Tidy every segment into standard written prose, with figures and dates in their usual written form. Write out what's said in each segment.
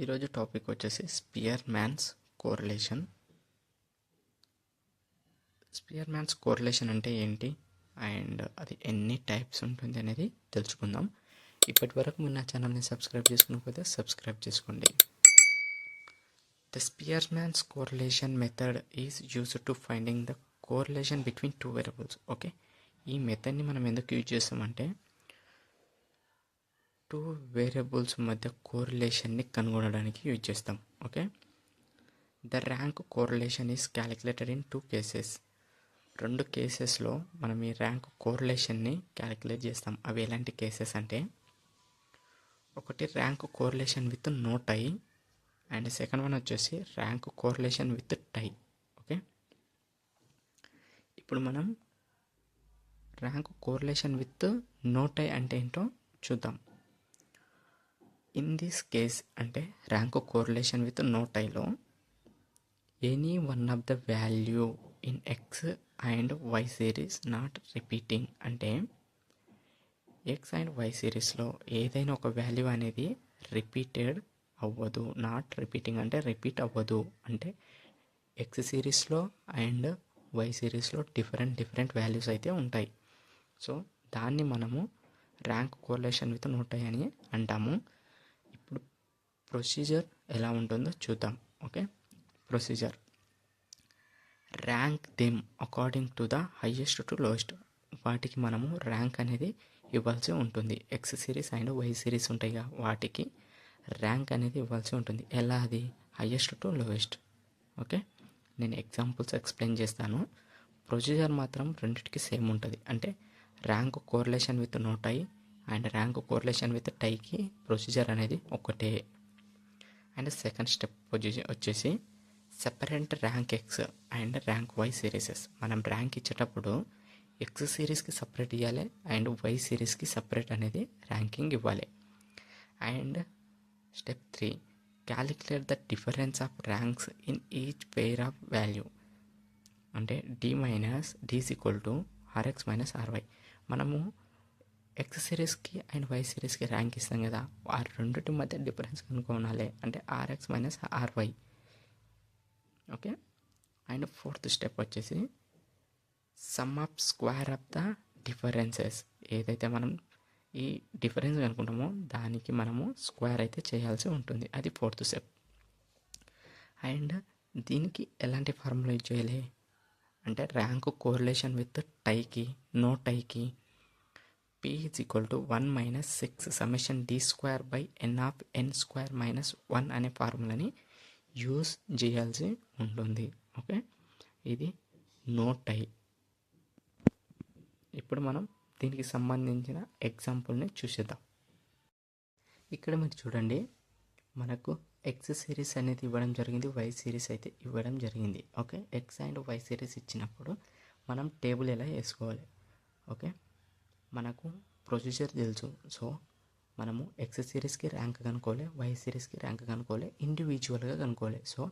ఈరోజు టాపిక్ వచ్చేసి స్పియర్మ్యాన్స్ correlation. స్పియర్మ్యాన్స్ correlation అంటే ఏంటి అండ్ అది ఎన్ని టైప్స్ ఉంటుంది అనేది తెలుసుకుందాం. ఇప్పటి వరకు మీరు నా ఛానల్ని సబ్స్క్రైబ్ చేసుకోకపోతే సబ్స్క్రైబ్ చేసుకోండి. The Spearman's correlation method is used to finding the correlation between two variables. Okay, ఈ మెథడ్ని మనం ఎందుకు యూజ్ చేస్తామంటే టూ వేరియబుల్స్ మధ్య కోరిలేషన్ని కనుగొనడానికి యూజ్ చేస్తాం. Okay, the rank correlation is calculated in two cases. రెండు కేసెస్లో మనం ఈ ర్యాంక్ కోరిలేషన్ని క్యాలిక్యులేట్ చేస్తాం. అవి ఎలాంటి కేసెస్ అంటే, ఒకటి rank correlation with no tie and second one వచ్చేసి rank correlation with tie. Okay, ఇప్పుడు మనం rank correlation with no tie అంటే ఏంటో చూద్దాం. ఇన్ దిస్ కేస్ అంటే ర్యాంక్ కోరిలేషన్ విత్ నో టైలో any one of the value in X and Y series not repeating. అంటే X and Y సిరీస్లో ఏదైనా ఒక వాల్యూ అనేది రిపీటెడ్ అవ్వదు. నాట్ రిపీటింగ్ అంటే రిపీట్ అవ్వదు. అంటే ఎక్స్ సిరీస్లో అండ్ వై సిరీస్లో డిఫరెంట్ వాల్యూస్ అయితే ఉంటాయి. సో దాన్ని మనము ర్యాంక్ కోరిలేషన్ విత్ నో టై అని అంటాము. ఇప్పుడు ప్రొసీజర్ ఎలా ఉంటుందో చూద్దాం. Okay, procedure rank them according to the highest to lowest. వాటికి మనము ర్యాంక్ అనేది ఇవ్వాల్సి ఉంటుంది. X series and Y series ఉంటాయి కదా, వాటికి ర్యాంక్ అనేది ఇవ్వాల్సి ఉంటుంది. ఎలా? అది హైయెస్ట్ టు లోయెస్ట్. ఓకే, నేను ఎగ్జాంపుల్స్ ఎక్స్ప్లెయిన్ చేస్తాను. ప్రొసీజర్ మాత్రం రెండింటికి సేమ్ ఉంటుంది. అంటే rank correlation with no tie and rank correlation with టైకి ప్రొసీజర్ అనేది ఒకటే. అండ్ సెకండ్ స్టెప్ వచ్చేసి separate rank X and rank Y serieses. మనం ర్యాంక్ ఇచ్చేటప్పుడు ఎక్స్ సిరీస్కి సపరేట్ ఇవ్వాలి అండ్ వై సిరీస్కి సపరేట్ అనేది ర్యాంకింగ్ ఇవ్వాలి. And step 3 calculate the difference of ranks in each pair of value. అంటే D is equal to RX minus RY. మనము X సిరీస్కి అండ్ వై సిరీస్కి ర్యాంక్ ఇస్తాం కదా, ఆ రెండింటి మధ్య డిఫరెన్స్ కనుక్కోవాలి. అంటే RX minus RY. Okay, and fourth step వచ్చేసి sum of square of the differences. ఏదైతే మనం ఈ డిఫరెన్స్ అనుకుంటామో దానికి మనము స్క్వేర్ అయితే చేయాల్సి ఉంటుంది. అది ఫోర్త్ స్టెప్. అండ్ దీనికి ఎలాంటి ఫార్ములా యూజ్ చేయాలి అంటే ర్యాంక్ కోరిలేషన్ విత్ టైకి నో టైకి P is equal to 1 minus 6 summation d square by n of n square minus 1 అనే ఫార్ములాని యూజ్ చేయాల్సి ఉంటుంది. ఓకే, ఇది నో టై. ఇప్పుడు మనం దీనికి సంబంధించిన ఎగ్జాంపుల్ని చూసేద్దాం. ఇక్కడ మీరు చూడండి, మనకు ఎక్స్ సిరీస్ అనేది ఇవ్వడం జరిగింది, వై సిరీస్ అయితే ఇవ్వడం జరిగింది. Okay, X and Y series ఇచ్చినప్పుడు మనం టేబుల్ ఎలా వేసుకోవాలి. ఓకే, మనకు ప్రొసీజర్ తెలుసు. సో మనము ఎక్స్ సిరీస్కి ర్యాంక్ కనుక్కోవాలి, వై సిరీస్కి ర్యాంక్ కనుక్కోవాలి, ఇండివిజువల్గా కనుక్కోవాలి. సో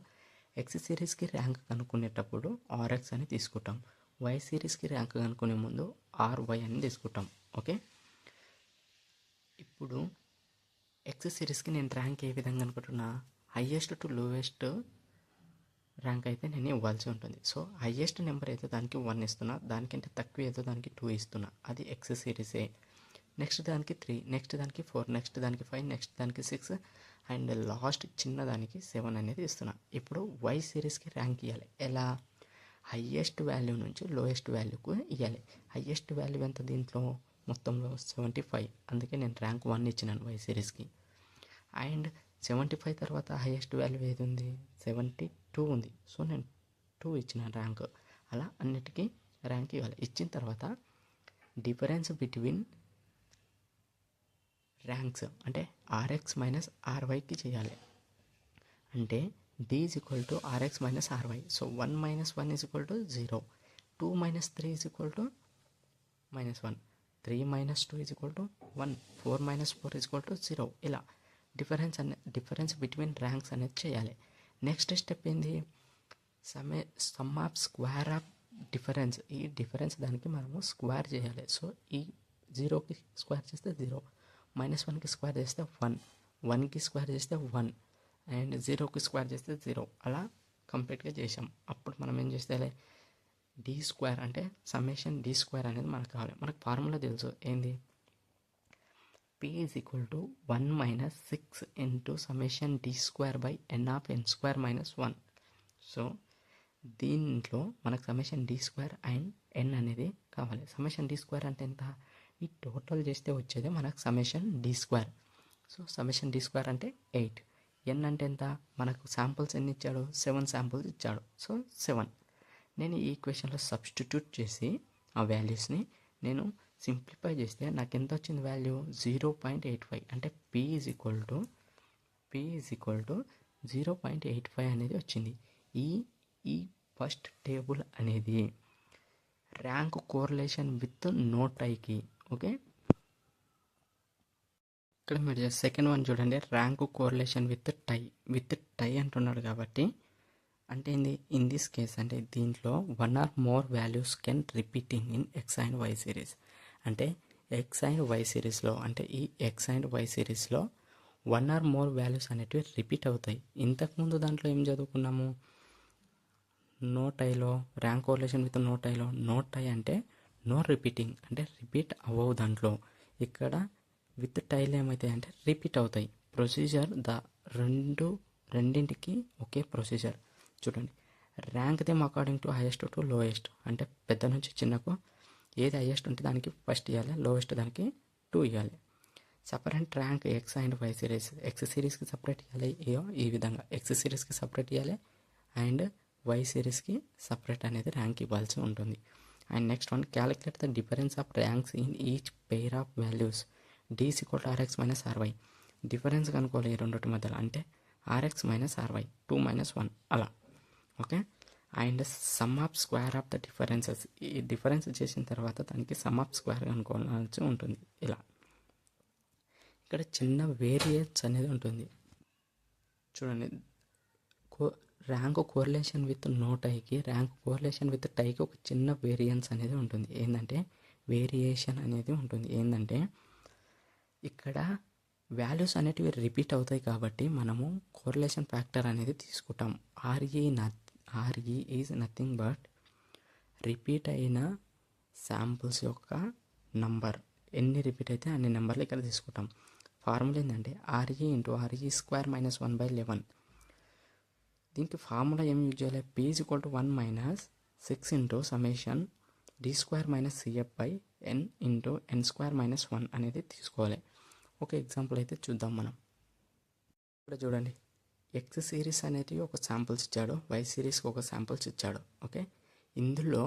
ఎక్స్ సిరీస్కి ర్యాంక్ కనుక్కునేటప్పుడు ఆర్ఎక్స్ అని తీసుకుంటాం. వై సిరీస్కి ర్యాంక్ కనుక్కునే ముందు ఆర్వై అని తీసుకుంటాం. ఓకే, ఇప్పుడు ఎక్స్ సిరీస్కి నేను ర్యాంక్ ఏ విధంగా అనుకుంటున్నా, హైయెస్ట్ టు లోయెస్ట్ ర్యాంక్ అయితే నేను ఇవ్వాల్సి ఉంటుంది. సో హైయెస్ట్ నెంబర్ అయితే దానికి 1 ఇస్తున్నా, దానికంటే తక్కువ ఏదో దానికి 2 ఇస్తున్నా. అది ఎక్స్ సిరీసే. నెక్స్ట్ దానికి 3, నెక్స్ట్ దానికి 4, నెక్స్ట్ దానికి 5, నెక్స్ట్ దానికి 6 అండ్ లాస్ట్ చిన్న దానికి 7 అనేది ఇస్తున్నా. ఇప్పుడు వై సిరీస్కి ర్యాంక్ ఇవ్వాలి. ఎలా? హైయెస్ట్ వాల్యూ నుంచి లోయెస్ట్ వాల్యూకు ఇవ్వాలి. హైయెస్ట్ వాల్యూ ఎంత దీంట్లో మొత్తంలో 75. అందుకే నేను ర్యాంక్ 1 ఇచ్చినాను వై సిరీస్కి. అండ్ 75 తర్వాత హైయెస్ట్ వాల్యూ ఏది ఉంది, 72 ఉంది. సో నేను 2 ఇచ్చిన ర్యాంక్. అలా అన్నిటికీ ర్యాంక్ ఇవ్వాలి. ఇచ్చిన తర్వాత డిఫరెన్స్ బిట్వీన్ ర్యాంక్స్ అంటే ఆర్ఎక్స్ మైనస్ ఆర్వైకి చేయాలి. అంటే D is equal to RX minus R Y. So 1 - 1 is equal to 0, 2 - 3 is equal to -1, 3 - 2 is equal to 1, 4 - 4 is equal to 0. ఇలా డిఫరెన్స్ బిట్వీన్ ర్యాంక్స్ అనేది చేయాలి. నెక్స్ట్ స్టెప్ ఏంది, sum of square of difference. ఈ difference దానికి మనము square చేయాలి. So ఈ 0కి స్క్వేర్ చేస్తే 0, -1కి స్క్వేర్ చేస్తే 1, 1కి స్క్వేర్ చేస్తే 1, అండ్ జీరోకి స్క్వేర్ చేస్తే 0 అలా కంప్లీట్గా చేసాం. అప్పుడు మనం ఏం చేస్తే డి స్క్వేర్ అంటే సమ్మేషన్ డి స్క్వేర్ అనేది మనకు కావాలి. మనకు ఫార్ములా తెలుసు ఏంది, P is equal to 1 minus 6 into summation d square by n of n square minus 1. So దీంట్లో మనకు సమ్మేషన్ డి స్క్వేర్ అండ్ ఎన్ అనేది కావాలి. సమ్మేషన్ డి స్క్వేర్ అంటే ఎంత, ఈ టోటల్ చేస్తే వచ్చేది మనకు summation D square. So summation D square అంటే 8. ఎన్ అంటే ఎంత, మనకు శాంపుల్స్ ఎన్ని ఇచ్చాడు, 7 శాంపుల్స్ ఇచ్చాడు. సో 7 నేను ఈ ఈక్వేషన్లో సబ్స్టిట్యూట్ చేసి ఆ వాల్యూస్ని నేను సింప్లిఫై చేస్తే నాకు ఎంత వచ్చింది వాల్యూ, 0.85. అంటే P ఈజ్ ఈక్వల్ టు 0.85 అనేది వచ్చింది. ఈ ఫస్ట్ టేబుల్ అనేది ర్యాంక్ కోరిలేషన్ విత్ నో టైకి. ఓకే, ఇక్కడ మీరు సెకండ్ వన్ చూడండి, ర్యాంక్ కోరిలేషన్ విత్ టై అంటున్నాడు. కాబట్టి అంటే ఏంది, ఇన్ దిస్ కేస్ అంటే దీంట్లో 1 or more values can repeating in X and Y series. అంటే ఎక్స్ అండ్ వై సిరీస్లో, అంటే ఈ ఎక్స్ అండ్ వై సిరీస్లో 1 or more వాల్యూస్ అనేటివి రిపీట్ అవుతాయి. ఇంతకుముందు దాంట్లో ఏం చదువుకున్నాము, నో టైలో ర్యాంక్ కోరిలేషన్ విత్ నో టైలో, నో టై అంటే నో రిపీటింగ్, అంటే రిపీట్ అవ్వవు దాంట్లో. ఇక్కడ విత్ టైలో ఏమవుతాయి అంటే రిపీట్ అవుతాయి. ప్రొసీజర్ రెండింటికి ఒకే ప్రొసీజర్. చూడండి, rank them according to highest to lowest, అంటే పెద్ద నుంచి చిన్నకు ఏది హైయెస్ట్ ఉంటే దానికి ఫస్ట్ ఇవ్వాలి, లోయెస్ట్ దానికి 2 ఇవ్వాలి. Separate rank X and Y series, X సిరీస్కి సపరేట్ ఇవ్వాలి, ఈ విధంగా ఎక్స్ సిరీస్కి సపరేట్ ఇవ్వాలి అండ్ వై సిరీస్కి సపరేట్ అనేది ర్యాంక్ ఇవ్వాల్సి ఉంటుంది. And next one, calculate the difference of ranks in each pair of values D is equal to RX minus RY. Difference కనుక్కోవాలి ఈ రెండింటి మధ్యలో, అంటే ఆర్ఎక్స్ మైనస్ ఆర్వై 2 - 1 అలా. Okay, and some of square of the differences, ఈ difference చేసిన తర్వాత దానికి సమ్ ఆఫ్ స్క్వేర్ కనుక్కోవాల్సి ఉంటుంది. ఇలా ఇక్కడ చిన్న వేరియన్స్ అనేది ఉంటుంది. చూడండి, ర్యాంక్ కోరిలేషన్ విత్ నో టైకి ర్యాంక్ కోరిలేషన్ విత్ టైకి ఒక చిన్న వేరియన్స్ అనేది ఉంటుంది. ఏంటంటే వేరియేషన్ అనేది ఉంటుంది. ఏంటంటే ఇక్కడ వాల్యూస్ అనేటివి రిపీట్ అవుతాయి కాబట్టి మనము కోరిలేషన్ ఫ్యాక్టర్ అనేది తీసుకుంటాం. RE is nothing but repeat అయిన శాంపుల్స్ యొక్క నంబర్. ఎన్ని రిపీట్ అయితే అన్ని నెంబర్లు ఇక్కడ తీసుకుంటాం. ఫార్ములా ఏంటంటే RE into RE square minus 1/11. దీనికి ఫార్ములా ఏం యూజ్ చేయాలి, P is equal to 1 - 6 into summation D square minus CF by N into N square minus 1 అనేది తీసుకోవాలి. ఒక ఎగ్జాంపుల్ అయితే చూద్దాం మనం. ఇక్కడ చూడండి, ఎక్స్ సిరీస్ అనేది ఒక శాంపుల్స్ ఇచ్చాడు, వై సిరీస్కి ఒక శాంపుల్స్ ఇచ్చాడు. ఓకే, ఇందులో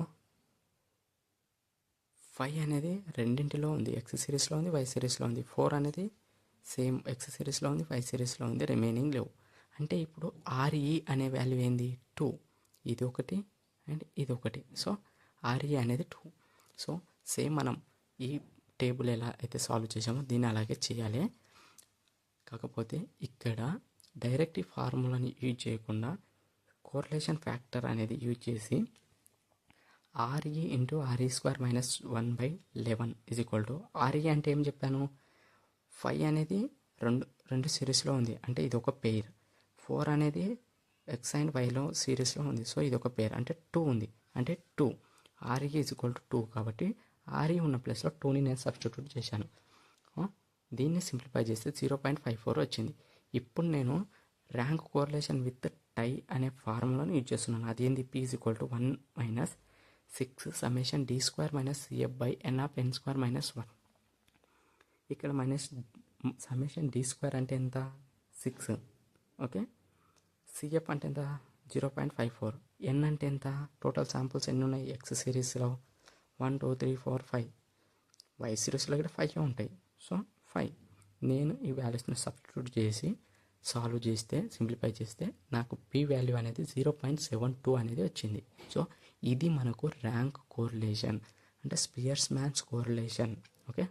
5 అనేది రెండింటిలో ఉంది, ఎక్స్ సిరీస్లో ఉంది, వై సిరీస్లో ఉంది. 4 అనేది సేమ్ ఎక్స్ సిరీస్లో ఉంది, వై సిరీస్లో ఉంది, రిమైనింగ్ లేవు. అంటే ఇప్పుడు ఆర్ఈ అనే వాల్యూ ఏంది, 2. ఇది ఒకటి అండ్ ఇది ఒకటి. సో ఆర్ఈ అనేది 2. సో సేమ్ మనం ఈ టేబుల్ ఎలా అయితే సాల్వ్ చేసామో దీన్ని అలాగే చేయాలి. కాకపోతే ఇక్కడ డైరెక్ట్ ఈ ఫార్ములాని యూజ్ చేయకుండా కోరిలేషన్ ఫ్యాక్టర్ అనేది యూజ్ చేసి RE into RE square minus 1/11 is equal to, RE అంటే ఏం చెప్పాను, 5 అనేది రెండు సిరీస్లో ఉంది, అంటే ఇది ఒక పెయిర్. 4 అనేది ఎక్స్ అండ్ వైలో సిరీస్లో ఉంది, సో ఇది ఒక పెయిర్, అంటే 2 ఉంది, అంటే 2. ఆర్ఈ ఈజ్ ఈక్వల్ టు 2 కాబట్టి ఆర్ఈ ఉన్న ప్లేస్లో 2ని నేను సబ్స్టిట్యూట్ చేశాను. దీన్ని సింప్లిఫై చేస్తే 0.54 వచ్చింది. ఇప్పుడు నేను ర్యాంక్ కోరిలేషన్ విత్ టై అనే ఫార్ములాను యూజ్ చేస్తున్నాను. అదేంది, P is equal to 1 - 6 summation D square minus CF by N of N square minus 1. ఇక్కడ మైనస్ సమ్మేషన్ డి స్క్వేర్ అంటే ఎంత, 6. ఓకే, సిఎఫ్ అంటే ఎంత, 0.54. ఎన్ అంటే ఎంత, టోటల్ శాంపుల్స్ ఎన్ని ఉన్నాయి ఎక్స్ సిరీస్లో, 1 2 3 4 5. వై సిరీస్లో కూడా 5 ఉంటాయి, సో 5. నేను ఈ వాల్యూస్ని సబ్స్టిట్యూట్ చేసి సాల్వ్ చేస్తే, సింప్లిఫై చేస్తే నాకు పి వాల్యూ అనేది 0.72 అనేది వచ్చింది. సో ఇది మనకు ర్యాంక్ కోరిలేషన్, అంటే స్పియర్స్ మ్యాన్స్ కోరిలేషన్. ఓకే.